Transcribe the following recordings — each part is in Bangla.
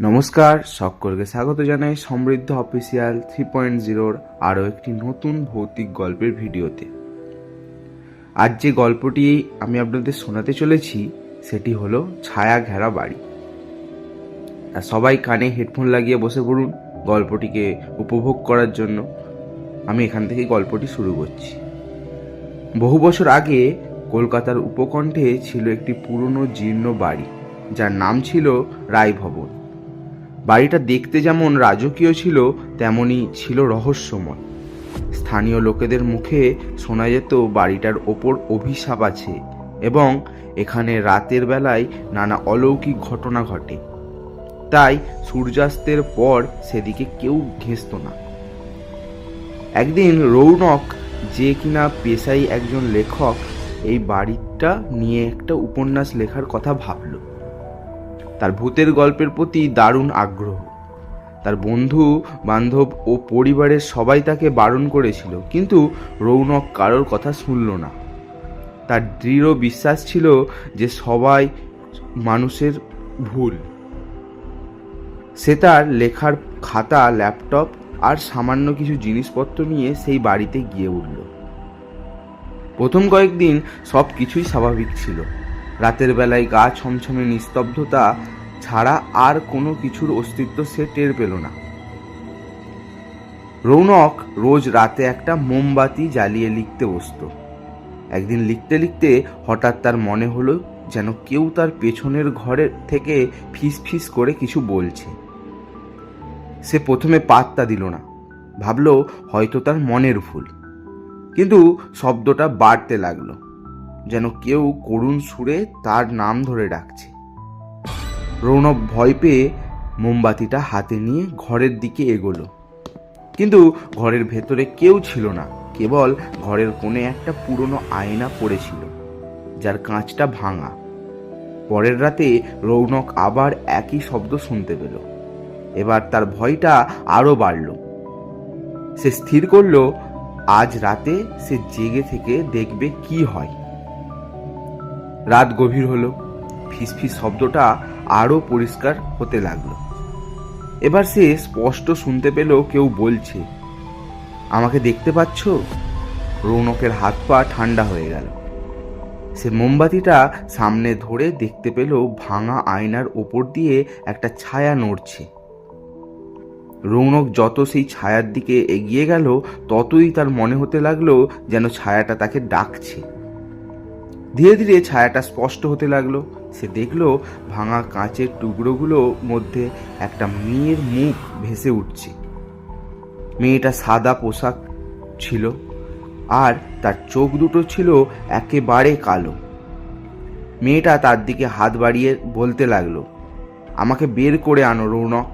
নমস্কার, সকলকে স্বাগত জানাই সমৃদ্ধ অফিসিয়াল 3.0 আরও একটি নতুন ভৌতিক গল্পের ভিডিওতে। আজ যে গল্পটি আমি আপনাদের শোনাতে চলেছি সেটি হলো ছায়া ঘেরা বাড়ি। সবাই কানে হেডফোন লাগিয়ে বসে পড়ুন গল্পটিকে উপভোগ করার জন্য। আমি এখান থেকে গল্পটি শুরু করছি। বহু বছর আগে কলকাতার উপকণ্ঠে ছিল একটি পুরনো জীর্ণ বাড়ি, যার নাম ছিল রায়ভবন। বাড়িটা দেখতে যেমন রাজকীয় ছিল, তেমনি ছিল রহস্যময়। স্থানীয় লোকেদের মুখে শোনা যেত বাড়িটার ওপর অভিশাপ আছে এবং এখানে রাতের বেলায় নানা অলৌকিক ঘটনা ঘটে। তাই সূর্যাস্তের পর সেদিকে কেউ ঘেঁষত না। একদিন রৌনক, যে কিনা পেশায় একজন লেখক, এই বাড়িটা নিয়ে একটা উপন্যাস লেখার কথা ভাবল। তার ভূতের গল্পের প্রতি দারুণ আগ্রহ। তার বন্ধু বান্ধব ও পরিবারের সবাই তাকে বারণ করেছিল, কিন্তু রৌনক কারোর কথা শুনল না। তার দৃঢ় বিশ্বাস ছিল যে সবাই মানুষের ভুল। সে তার লেখার খাতা, ল্যাপটপ আর সামান্য কিছু জিনিসপত্র নিয়ে সেই বাড়িতে গিয়ে উঠল। প্রথম কয়েকদিন সব কিছুই স্বাভাবিক ছিল। রাতের বেলায় গা ছমছমে নিস্তব্ধতা ছাড়া আর কোনো কিছুর অস্তিত্ব সে টের পেল না। রৌনক রোজ রাতে একটা মোমবাতি জ্বালিয়ে লিখতে বসত। একদিন লিখতে লিখতে হঠাৎ তার মনে হলো যেন কেউ তার পেছনের ঘরের থেকে ফিস ফিস করে কিছু বলছে। সে প্রথমে পাত্তা দিল না, ভাবল হয়তো তার মনের ভুল। কিন্তু শব্দটা বাড়তে লাগলো, যেন কেউ করুণ সুরে তার নাম ধরে ডাকছে। রৌনক ভয় পেয়ে মোমবাতিটা হাতে নিয়ে ঘরের দিকে এগোলো, কিন্তু ঘরের ভেতরে কেউ ছিল না। কেবল ঘরের কোণে একটা পুরনো আয়না পড়েছিল, যার কাঁচটা ভাঙা। পরের রাতে রৌনক আবার একই শব্দ শুনতে পেল। এবার তার ভয়টা আরো বাড়ল। সে স্থির করলো আজ রাতে সে জেগে থেকে দেখবে কি হয়। রাত গভীর হলো, ফিসফিস শব্দটা আরো পরিষ্কার হতে লাগলো। এবার সে স্পষ্ট শুনতে পেল কেউ বলছে, আমাকে দেখতে পাচ্ছ? রৌনকের হাত পা ঠান্ডা হয়ে গেল। সে মোমবাতিটা সামনে ধরে দেখতে পেল ভাঙা আয়নার ওপর দিয়ে একটা ছায়া নড়ছে। রৌনক যত সেই ছায়ার দিকে এগিয়ে গেল, ততই তার মনে হতে লাগলো যেন ছায়াটা তাকে ডাকছে। ধীরে ধীরে ছায়াটা স্পষ্ট হতে লাগলো। সে দেখলো ভাঙা কাঁচের টুকরোগুলোর মধ্যে একটা মেয়ের মুখ ভেসে উঠছে। মেয়েটা সাদা পোশাক ছিল আর তার চোখ দুটো ছিল একেবারে কালো। মেয়েটা তার দিকে হাত বাড়িয়ে বলতে লাগলো, আমাকে বের করে আনো রৌনক।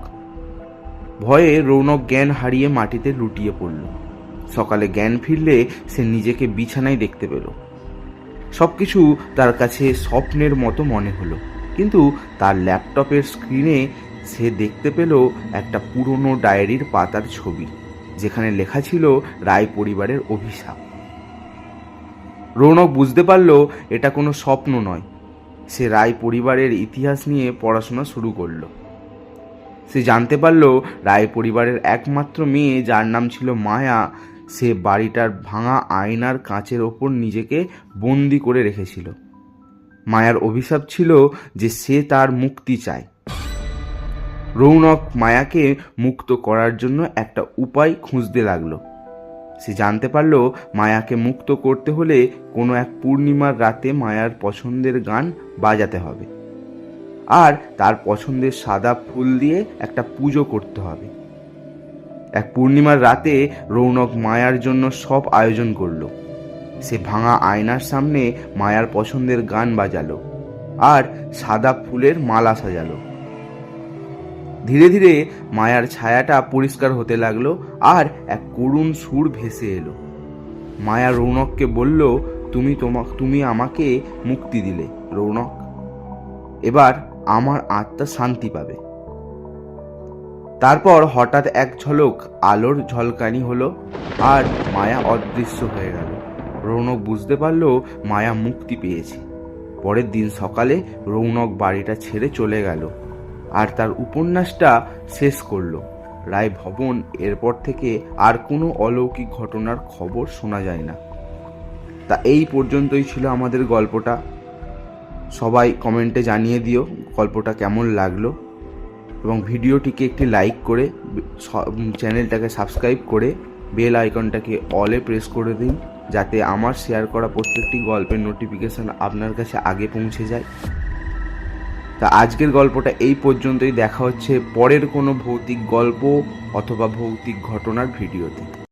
ভয়ে রৌনক জ্ঞান হারিয়ে মাটিতে লুটিয়ে পড়ল। সকালে জ্ঞান ফিরলে সে নিজেকে বিছানায় দেখতে পেল। সবকিছু তার কাছে স্বপ্নের মতো মনে হলো, কিন্তু তার ল্যাপটপের স্ক্রিনে সে দেখতে পেল একটা পুরনো ডায়েরির পাতার ছবি, যেখানে লেখা ছিল রায় পরিবারের অভিশাপ। রৌনক বুঝতে পারল এটা কোনো স্বপ্ন নয়। সে রায় পরিবারের ইতিহাস নিয়ে পড়াশোনা শুরু করলো। সে জানতে পারল রায় পরিবারের একমাত্র মেয়ে, যার নাম ছিল মায়া, সে বাড়িটার ভাঙা আয়নার কাঁচের ওপর নিজেকে বন্দি করে রেখেছিল। মায়ার অভিশাপ ছিল যে সে তার মুক্তি চায়। রৌনক মায়াকে মুক্ত করার জন্য একটা উপায় খুঁজতে লাগলো। সে জানতে পারল মায়াকে মুক্ত করতে হলে কোনো এক পূর্ণিমার রাতে মায়ার পছন্দের গান বাজাতে হবে, আর তার পছন্দের সাদা ফুল দিয়ে একটা পুজো করতে হবে। এক পূর্ণিমার রাতে রৌনক মায়ার জন্য সব আয়োজন করলো। সে ভাঙা আয়নার সামনে মায়ার পছন্দের গান বাজালো আর সাদা ফুলের মালা সাজালো। ধীরে ধীরে মায়ার ছায়াটা পরিষ্কার হতে লাগলো আর এক করুণ সুর ভেসে এলো। মায়া রৌনককে বলল, তুমি আমাকে মুক্তি দিলে রৌনক, এবার আমার আত্মা শান্তি পাবে। তারপর হঠাৎ এক ঝলক আলোর ঝলকানি হলো আর মায়া অদৃশ্য হয়ে গেল। রৌনক বুঝতে পারল মায়া মুক্তি পেয়েছে। পরের দিন সকালে রৌনক বাড়িটা ছেড়ে চলে গেল আর তার উপন্যাসটা শেষ করলো। রায় ভবন এরপর থেকে আর কোনো অলৌকিক ঘটনার খবর শোনা যায় না। তা এই পর্যন্তই ছিল আমাদের গল্পটা। সবাই কমেন্টে জানিয়ে দিও গল্পটা কেমন লাগলো, এবং ভিডিওটিকে একটি লাইক করে চ্যানেলটাকে সাবস্ক্রাইব করে বেল আইকনটাকে অলে প্রেস করে দিন, যাতে আমার শেয়ার করা প্রত্যেকটি গল্পের নোটিফিকেশান আপনার কাছে আগে পৌঁছে যায়। তা আজকের গল্পটা এই পর্যন্তই। দেখা হচ্ছে পরের কোনো ভৌতিক গল্প অথবা ভৌতিক ঘটনার ভিডিওতে।